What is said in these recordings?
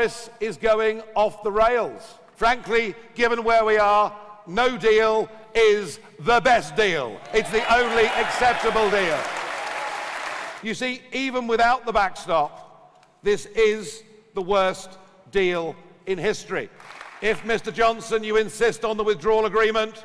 Boris is going off the rails. Frankly, given where we are, no deal is the best deal. It's the only acceptable deal. You see, even without the backstop, this is the worst deal in history. If, Mr. Johnson, you insist on the withdrawal agreement,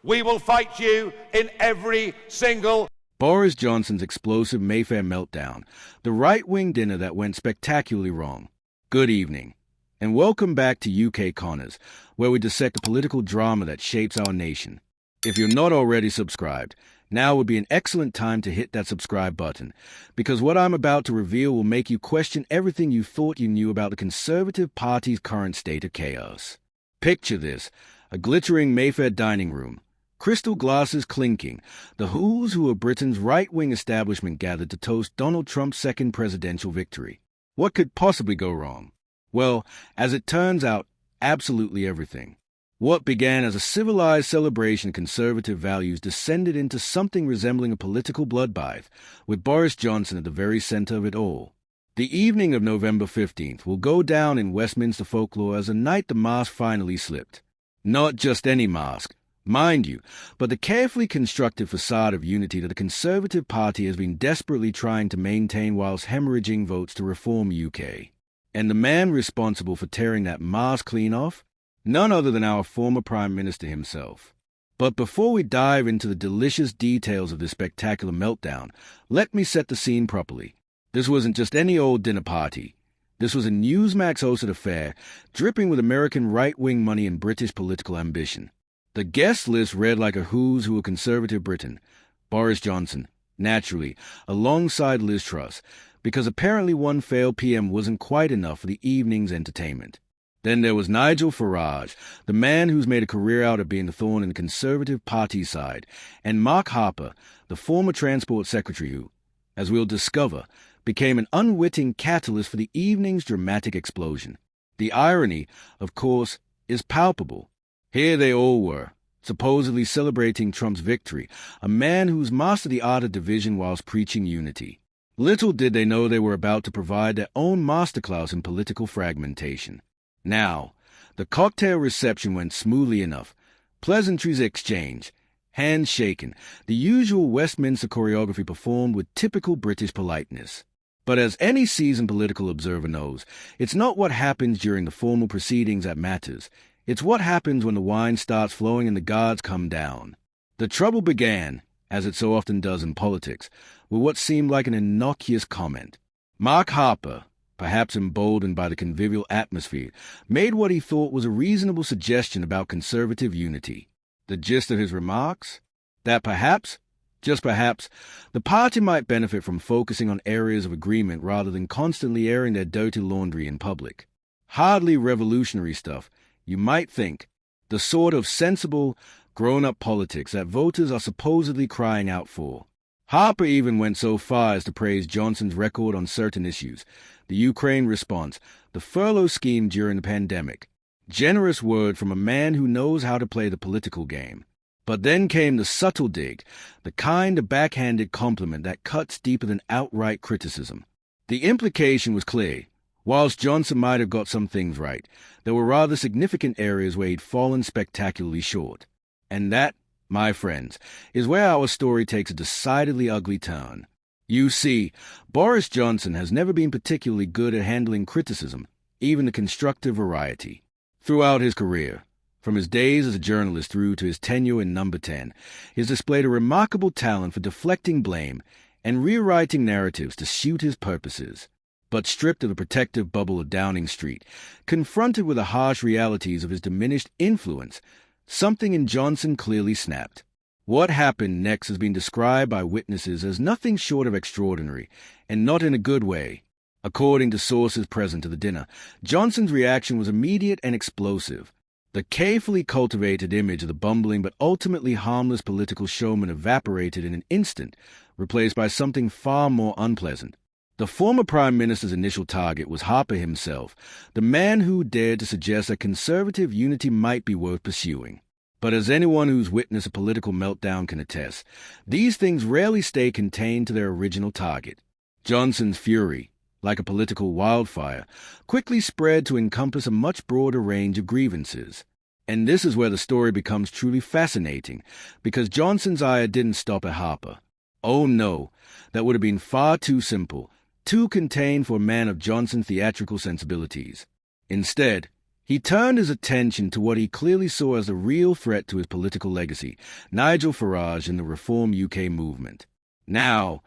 we will fight you in every single... Boris Johnson's explosive Mayfair meltdown, the right-wing dinner that went spectacularly wrong. Good evening, and welcome back to UK Connors, where we dissect the political drama that shapes our nation. If you're not already subscribed, now would be an excellent time to hit that subscribe button, because what I'm about to reveal will make you question everything you thought you knew about the Conservative Party's current state of chaos. Picture this, a glittering Mayfair dining room, crystal glasses clinking, the who's who of Britain's right-wing establishment gathered to toast Donald Trump's second presidential victory. What could possibly go wrong? Well, as it turns out, absolutely everything. What began as a civilized celebration of conservative values descended into something resembling a political bloodbath, with Boris Johnson at the very center of it all. The evening of November 15th will go down in Westminster folklore as a night the mask finally slipped. Not just any mask, mind you, but the carefully constructed facade of unity that the Conservative Party has been desperately trying to maintain whilst hemorrhaging votes to reform UK. And the man responsible for tearing that mask clean off? None other than our former Prime Minister himself. But before we dive into the delicious details of this spectacular meltdown, let me set the scene properly. This wasn't just any old dinner party. This was a Newsmax-hosted affair, dripping with American right-wing money and British political ambition. The guest list read like a who's who of Conservative Britain. Boris Johnson, naturally, alongside Liz Truss, because apparently one failed PM wasn't quite enough for the evening's entertainment. Then there was Nigel Farage, the man who's made a career out of being the thorn in the Conservative Party's side, and Mark Harper, the former Transport Secretary who, as we'll discover, became an unwitting catalyst for the evening's dramatic explosion. The irony, of course, is palpable. Here they all were, supposedly celebrating Trump's victory, a man who's mastered the art of division whilst preaching unity. Little did they know they were about to provide their own masterclass in political fragmentation. Now, the cocktail reception went smoothly enough. Pleasantries exchanged, hands shaken, the usual Westminster choreography performed with typical British politeness. But as any seasoned political observer knows, it's not what happens during the formal proceedings that matters. It's what happens when the wine starts flowing and the guards come down. The trouble began, as it so often does in politics, with what seemed like an innocuous comment. Mark Harper, perhaps emboldened by the convivial atmosphere, made what he thought was a reasonable suggestion about conservative unity. The gist of his remarks? That perhaps, just perhaps, the party might benefit from focusing on areas of agreement rather than constantly airing their dirty laundry in public. Hardly revolutionary stuff, you might think, the sort of sensible, grown-up politics that voters are supposedly crying out for. Harper even went so far as to praise Johnson's record on certain issues, the Ukraine response, the furlough scheme during the pandemic. Generous word from a man who knows how to play the political game. But then came the subtle dig, the kind of backhanded compliment that cuts deeper than outright criticism. The implication was clear. Whilst Johnson might have got some things right, there were rather significant areas where he'd fallen spectacularly short. And that, my friends, is where our story takes a decidedly ugly turn. You see, Boris Johnson has never been particularly good at handling criticism, even the constructive variety. Throughout his career, from his days as a journalist through to his tenure in Number 10, he has displayed a remarkable talent for deflecting blame and rewriting narratives to suit his purposes. But stripped of the protective bubble of Downing Street, confronted with the harsh realities of his diminished influence, something in Johnson clearly snapped. What happened next has been described by witnesses as nothing short of extraordinary, and not in a good way. According to sources present at the dinner, Johnson's reaction was immediate and explosive. The carefully cultivated image of the bumbling but ultimately harmless political showman evaporated in an instant, replaced by something far more unpleasant. The former Prime Minister's initial target was Harper himself, the man who dared to suggest that conservative unity might be worth pursuing. But as anyone who's witnessed a political meltdown can attest, these things rarely stay contained to their original target. Johnson's fury, like a political wildfire, quickly spread to encompass a much broader range of grievances. And this is where the story becomes truly fascinating, because Johnson's ire didn't stop at Harper. Oh no, that would have been far too simple, too contained for a man of Johnson's theatrical sensibilities. Instead, he turned his attention to what he clearly saw as a real threat to his political legacy, Nigel Farage and the Reform UK movement. Now,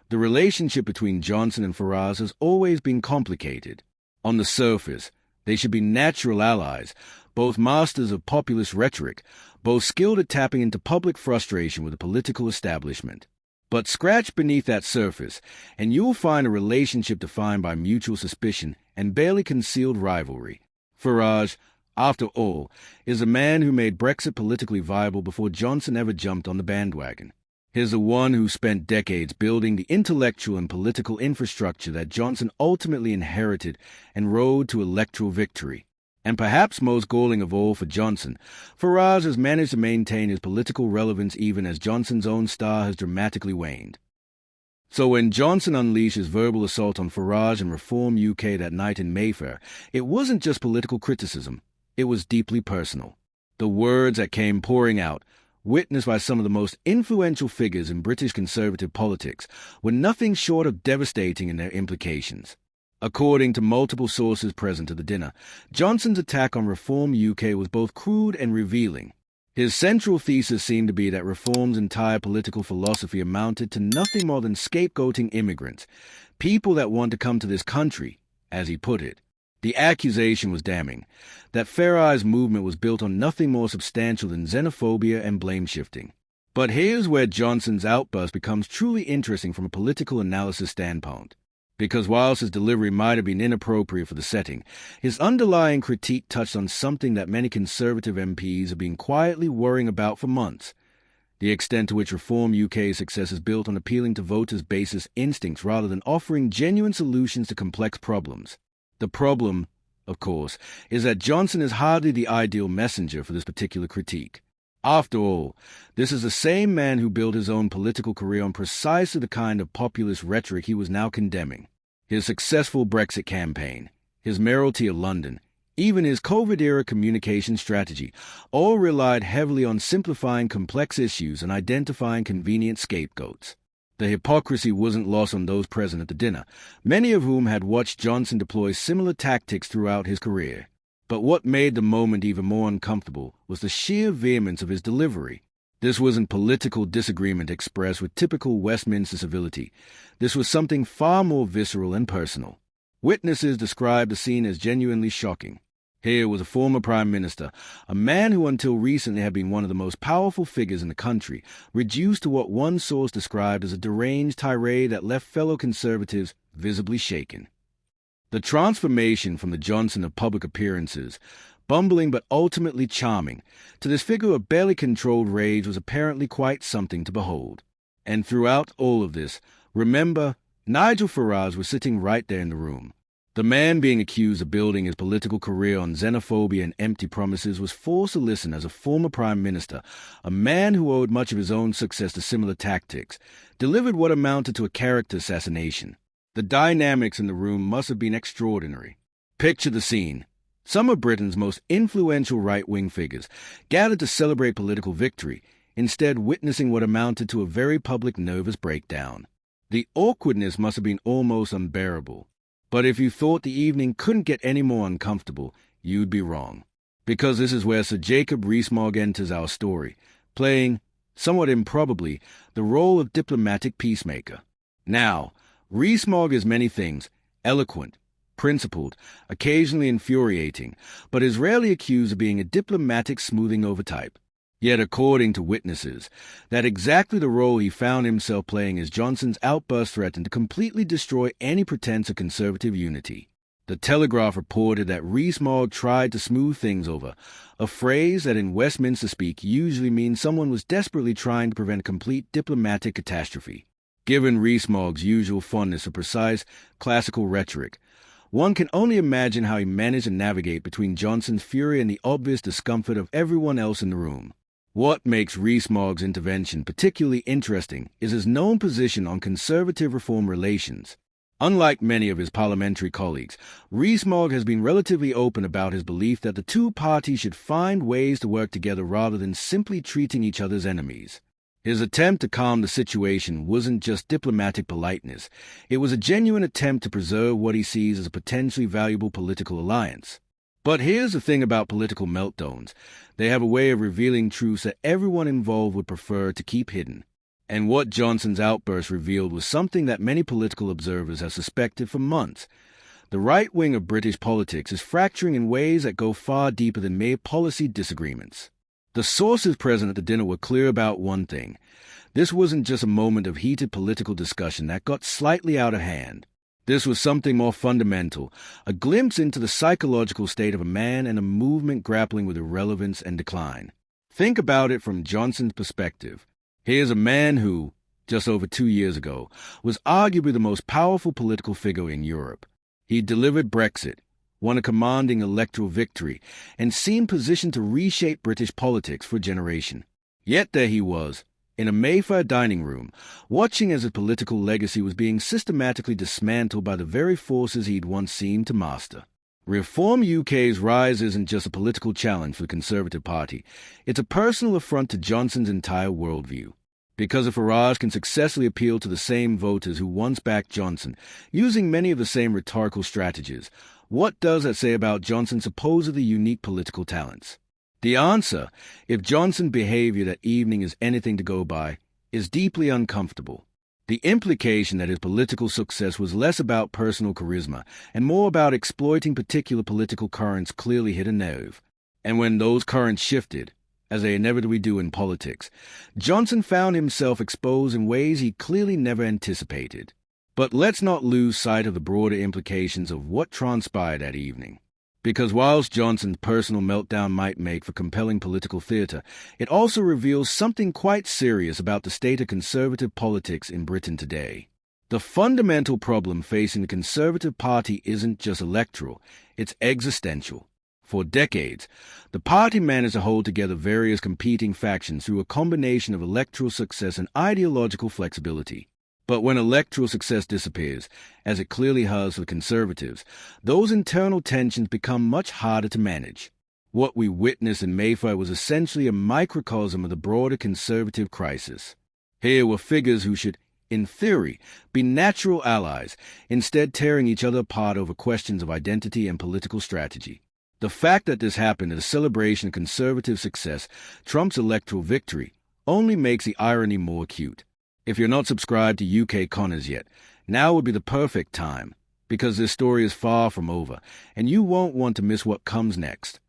the relationship between Johnson and Farage has always been complicated. On the surface, they should be natural allies, both masters of populist rhetoric, both skilled at tapping into public frustration with the political establishment. But scratch beneath that surface, and you'll find a relationship defined by mutual suspicion and barely concealed rivalry. Farage, after all, is a man who made Brexit politically viable before Johnson ever jumped on the bandwagon. He's the one who spent decades building the intellectual and political infrastructure that Johnson ultimately inherited and rode to electoral victory. And perhaps most galling of all for Johnson, Farage has managed to maintain his political relevance even as Johnson's own star has dramatically waned. So when Johnson unleashed his verbal assault on Farage and Reform UK that night in Mayfair, it wasn't just political criticism, it was deeply personal. The words that came pouring out, witnessed by some of the most influential figures in British conservative politics, were nothing short of devastating in their implications. According to multiple sources present at the dinner, Johnson's attack on Reform UK was both crude and revealing. His central thesis seemed to be that Reform's entire political philosophy amounted to nothing more than scapegoating immigrants, people that want to come to this country, as he put it. The accusation was damning, that Farage's movement was built on nothing more substantial than xenophobia and blame-shifting. But here's where Johnson's outburst becomes truly interesting from a political analysis standpoint. Because whilst his delivery might have been inappropriate for the setting, his underlying critique touched on something that many Conservative MPs have been quietly worrying about for months: the extent to which Reform UK's success is built on appealing to voters' basest instincts rather than offering genuine solutions to complex problems. The problem, of course, is that Johnson is hardly the ideal messenger for this particular critique. After all, this is the same man who built his own political career on precisely the kind of populist rhetoric he was now condemning. His successful Brexit campaign, his mayoralty of London, even his COVID-era communication strategy, all relied heavily on simplifying complex issues and identifying convenient scapegoats. The hypocrisy wasn't lost on those present at the dinner, many of whom had watched Johnson deploy similar tactics throughout his career. But what made the moment even more uncomfortable was the sheer vehemence of his delivery. This wasn't political disagreement expressed with typical Westminster civility. This was something far more visceral and personal. Witnesses described the scene as genuinely shocking. Here was a former Prime Minister, a man who until recently had been one of the most powerful figures in the country, reduced to what one source described as a deranged tirade that left fellow Conservatives visibly shaken. The transformation from the Johnson of public appearances, bumbling but ultimately charming, to this figure of barely controlled rage was apparently quite something to behold. And throughout all of this, remember, Nigel Farage was sitting right there in the room. The man being accused of building his political career on xenophobia and empty promises was forced to listen as a former Prime Minister, a man who owed much of his own success to similar tactics, delivered what amounted to a character assassination. The dynamics in the room must have been extraordinary. Picture the scene. Some of Britain's most influential right-wing figures gathered to celebrate political victory, instead witnessing what amounted to a very public nervous breakdown. The awkwardness must have been almost unbearable. But if you thought the evening couldn't get any more uncomfortable, you'd be wrong. Because this is where Sir Jacob Rees-Mogg enters our story, playing, somewhat improbably, the role of diplomatic peacemaker. Now, Rees-Mogg is many things: eloquent, principled, occasionally infuriating, but is rarely accused of being a diplomatic smoothing-over type. Yet according to witnesses, that exactly the role he found himself playing as Johnson's outburst threatened to completely destroy any pretense of Conservative unity. The Telegraph reported that Rees-Mogg tried to smooth things over, a phrase that in Westminster speak usually means someone was desperately trying to prevent complete diplomatic catastrophe. Given Rees-Mogg's usual fondness for precise, classical rhetoric, one can only imagine how he managed to navigate between Johnson's fury and the obvious discomfort of everyone else in the room. What makes Rees-Mogg's intervention particularly interesting is his known position on Conservative reform relations. Unlike many of his parliamentary colleagues, Rees-Mogg has been relatively open about his belief that the two parties should find ways to work together rather than simply treating each other as enemies. His attempt to calm the situation wasn't just diplomatic politeness. It was a genuine attempt to preserve what he sees as a potentially valuable political alliance. But here's the thing about political meltdowns. They have a way of revealing truths that everyone involved would prefer to keep hidden. And what Johnson's outburst revealed was something that many political observers have suspected for months. The right wing of British politics is fracturing in ways that go far deeper than mere policy disagreements. The sources present at the dinner were clear about one thing. This wasn't just a moment of heated political discussion that got slightly out of hand. This was something more fundamental, a glimpse into the psychological state of a man and a movement grappling with irrelevance and decline. Think about it from Johnson's perspective. Here's a man who, just over 2 years ago, was arguably the most powerful political figure in Europe. He delivered Brexit, won a commanding electoral victory, and seemed positioned to reshape British politics for a generation. Yet there he was, in a Mayfair dining room, watching as his political legacy was being systematically dismantled by the very forces he'd once seemed to master. Reform UK's rise isn't just a political challenge for the Conservative Party. It's a personal affront to Johnson's entire worldview. Because if Farage can successfully appeal to the same voters who once backed Johnson, using many of the same rhetorical strategies, what does that say about Johnson's supposedly unique political talents? The answer, if Johnson's behavior that evening is anything to go by, is deeply uncomfortable. The implication that his political success was less about personal charisma and more about exploiting particular political currents clearly hit a nerve. And when those currents shifted, as they inevitably do in politics, Johnson found himself exposed in ways he clearly never anticipated. But let's not lose sight of the broader implications of what transpired that evening. Because whilst Johnson's personal meltdown might make for compelling political theatre, it also reveals something quite serious about the state of Conservative politics in Britain today. The fundamental problem facing the Conservative Party isn't just electoral, it's existential. For decades, the party managed to hold together various competing factions through a combination of electoral success and ideological flexibility. But when electoral success disappears, as it clearly has for the Conservatives, those internal tensions become much harder to manage. What we witnessed in Mayfair was essentially a microcosm of the broader Conservative crisis. Here were figures who should, in theory, be natural allies, instead tearing each other apart over questions of identity and political strategy. The fact that this happened at a celebration of Conservative success, Trump's electoral victory, only makes the irony more acute. If you're not subscribed to UK Connors yet, now would be the perfect time, because this story is far from over, and you won't want to miss what comes next.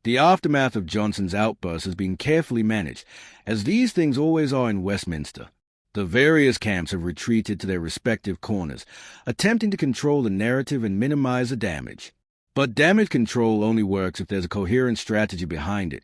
The aftermath of Johnson's outburst has been carefully managed, as these things always are in Westminster. The various camps have retreated to their respective corners, attempting to control the narrative and minimize the damage. But damage control only works if there's a coherent strategy behind it,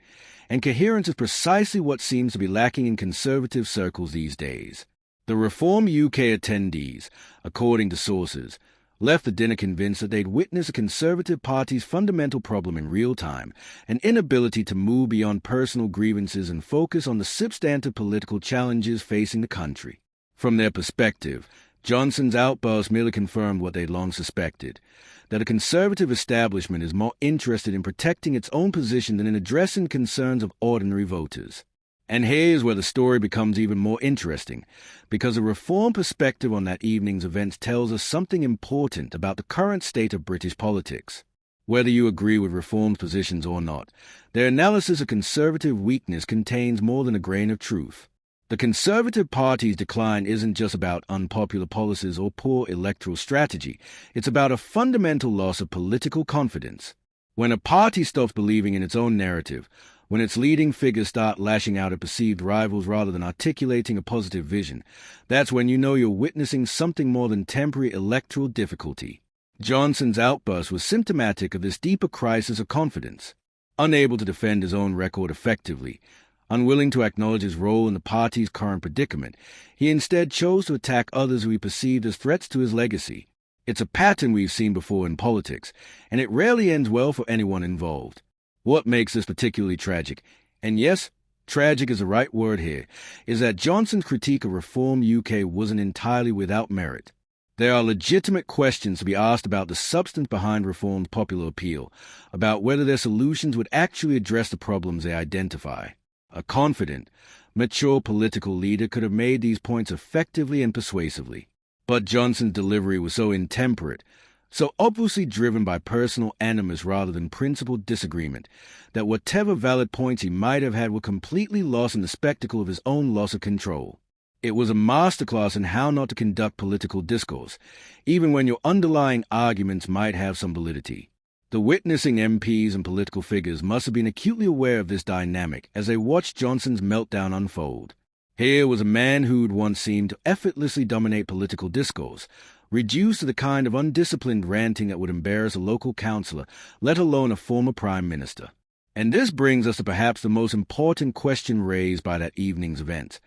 and coherence is precisely what seems to be lacking in Conservative circles these days. The Reform UK attendees, according to sources, left the dinner convinced that they'd witnessed the Conservative Party's fundamental problem in real time, an inability to move beyond personal grievances and focus on the substantive political challenges facing the country. From their perspective, Johnson's outburst merely confirmed what they'd long suspected, that a Conservative establishment is more interested in protecting its own position than in addressing concerns of ordinary voters. And here's where the story becomes even more interesting, because a Reform perspective on that evening's events tells us something important about the current state of British politics. Whether you agree with Reform's positions or not, their analysis of Conservative weakness contains more than a grain of truth. The Conservative Party's decline isn't just about unpopular policies or poor electoral strategy. It's about a fundamental loss of political confidence. When a party stops believing in its own narrative, when its leading figures start lashing out at perceived rivals rather than articulating a positive vision, that's when you know you're witnessing something more than temporary electoral difficulty. Johnson's outburst was symptomatic of this deeper crisis of confidence. Unable to defend his own record effectively, unwilling to acknowledge his role in the party's current predicament, he instead chose to attack others who he perceived as threats to his legacy. It's a pattern we've seen before in politics, and it rarely ends well for anyone involved. What makes this particularly tragic, and yes, tragic is the right word here, is that Johnson's critique of Reform UK wasn't entirely without merit. There are legitimate questions to be asked about the substance behind reform's popular appeal, about whether their solutions would actually address the problems they identify. A confident, mature political leader could have made these points effectively and persuasively. But Johnson's delivery was so intemperate, so obviously driven by personal animus rather than principled disagreement, that whatever valid points he might have had were completely lost in the spectacle of his own loss of control. It was a masterclass in how not to conduct political discourse, even when your underlying arguments might have some validity. The witnessing MPs and political figures must have been acutely aware of this dynamic as they watched Johnson's meltdown unfold. Here was a man who'd once seemed to effortlessly dominate political discourse, reduced to the kind of undisciplined ranting that would embarrass a local councillor, let alone a former prime minister. And this brings us to perhaps the most important question raised by that evening's event.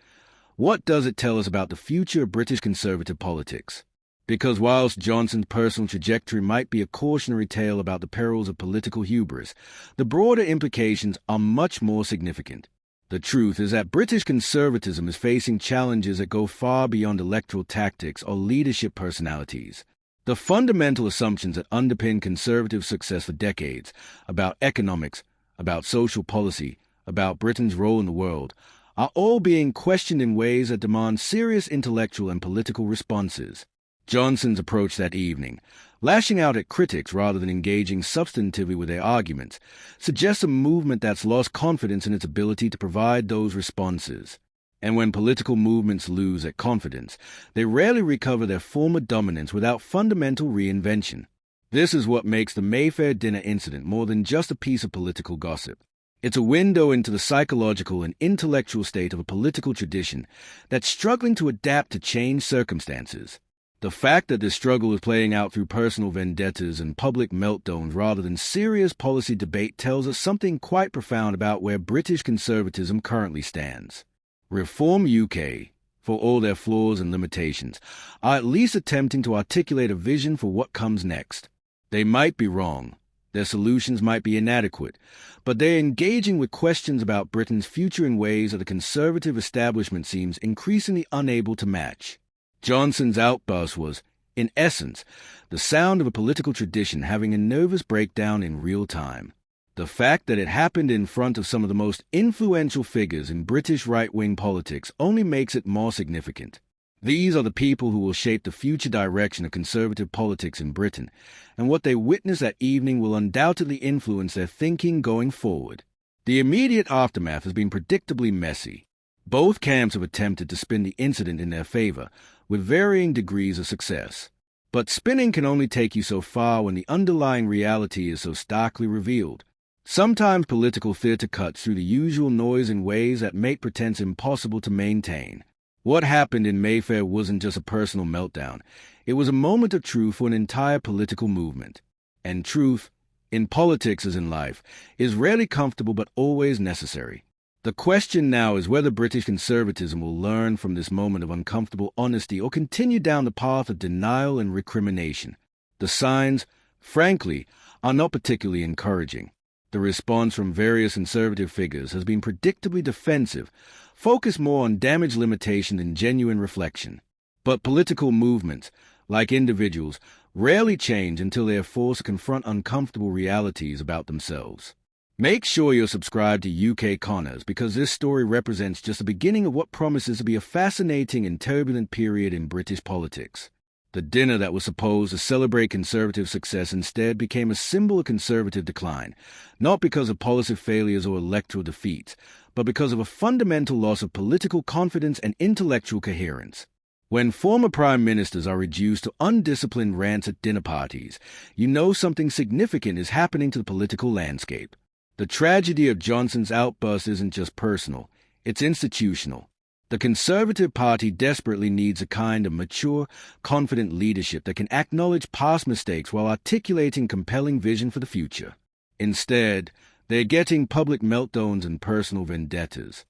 What does it tell us about the future of British Conservative politics? Because whilst Johnson's personal trajectory might be a cautionary tale about the perils of political hubris, the broader implications are much more significant. The truth is that British conservatism is facing challenges that go far beyond electoral tactics or leadership personalities. The fundamental assumptions that underpin conservative success for decades about economics, about social policy, about Britain's role in the world, are all being questioned in ways that demand serious intellectual and political responses. Johnson's approach that evening, lashing out at critics rather than engaging substantively with their arguments, suggests a movement that's lost confidence in its ability to provide those responses. And when political movements lose that confidence, they rarely recover their former dominance without fundamental reinvention. This is what makes the Mayfair dinner incident more than just a piece of political gossip. It's a window into the psychological and intellectual state of a political tradition that's struggling to adapt to changed circumstances. The fact that this struggle is playing out through personal vendettas and public meltdowns rather than serious policy debate tells us something quite profound about where British conservatism currently stands. Reform UK, for all their flaws and limitations, are at least attempting to articulate a vision for what comes next. They might be wrong, their solutions might be inadequate, but they're engaging with questions about Britain's future in ways that the conservative establishment seems increasingly unable to match. Johnson's outburst was, in essence, the sound of a political tradition having a nervous breakdown in real time. The fact that it happened in front of some of the most influential figures in British right-wing politics only makes it more significant. These are the people who will shape the future direction of conservative politics in Britain, and what they witnessed that evening will undoubtedly influence their thinking going forward. The immediate aftermath has been predictably messy. Both camps have attempted to spin the incident in their favor, with varying degrees of success. But spinning can only take you so far when the underlying reality is so starkly revealed. Sometimes political theatre cuts through the usual noise in ways that make pretense impossible to maintain. What happened in Mayfair wasn't just a personal meltdown. It was a moment of truth for an entire political movement. And truth, in politics as in life, is rarely comfortable but always necessary. The question now is whether British conservatism will learn from this moment of uncomfortable honesty or continue down the path of denial and recrimination. The signs, frankly, are not particularly encouraging. The response from various conservative figures has been predictably defensive, focused more on damage limitation than genuine reflection. But political movements, like individuals, rarely change until they are forced to confront uncomfortable realities about themselves. Make sure you're subscribed to UK Connors because this story represents just the beginning of what promises to be a fascinating and turbulent period in British politics. The dinner that was supposed to celebrate conservative success instead became a symbol of conservative decline, not because of policy failures or electoral defeats, but because of a fundamental loss of political confidence and intellectual coherence. When former prime ministers are reduced to undisciplined rants at dinner parties, you know something significant is happening to the political landscape. The tragedy of Johnson's outburst isn't just personal, it's institutional. The Conservative Party desperately needs a kind of mature, confident leadership that can acknowledge past mistakes while articulating compelling vision for the future. Instead, they're getting public meltdowns and personal vendettas.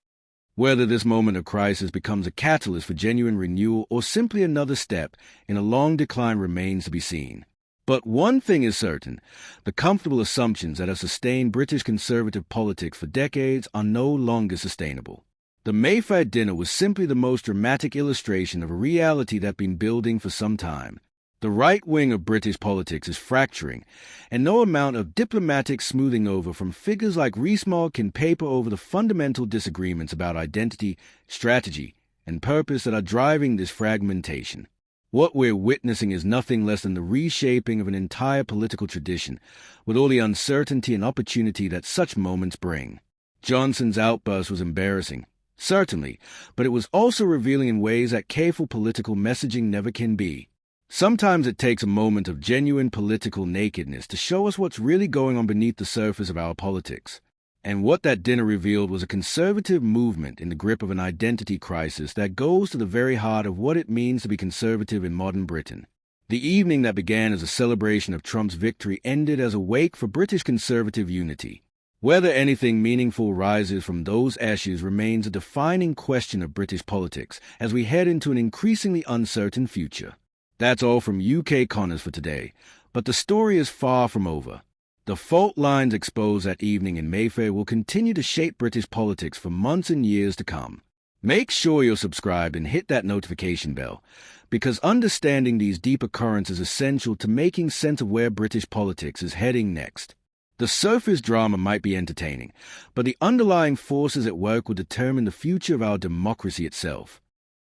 Whether this moment of crisis becomes a catalyst for genuine renewal or simply another step in a long decline remains to be seen. But one thing is certain, the comfortable assumptions that have sustained British conservative politics for decades are no longer sustainable. The Mayfair dinner was simply the most dramatic illustration of a reality that had been building for some time. The right wing of British politics is fracturing, and no amount of diplomatic smoothing over from figures like Rees-Mogg can paper over the fundamental disagreements about identity, strategy, and purpose that are driving this fragmentation. What we're witnessing is nothing less than the reshaping of an entire political tradition, with all the uncertainty and opportunity that such moments bring. Johnson's outburst was embarrassing, certainly, but it was also revealing in ways that careful political messaging never can be. Sometimes it takes a moment of genuine political nakedness to show us what's really going on beneath the surface of our politics. And what that dinner revealed was a conservative movement in the grip of an identity crisis that goes to the very heart of what it means to be conservative in modern Britain. The evening that began as a celebration of Trump's victory ended as a wake for British conservative unity. Whether anything meaningful rises from those ashes remains a defining question of British politics as we head into an increasingly uncertain future. That's all from UK Connors for today, but the story is far from over. The fault lines exposed that evening in Mayfair will continue to shape British politics for months and years to come. Make sure you're subscribed and hit that notification bell, because understanding these deeper currents is essential to making sense of where British politics is heading next. The surface drama might be entertaining, but the underlying forces at work will determine the future of our democracy itself.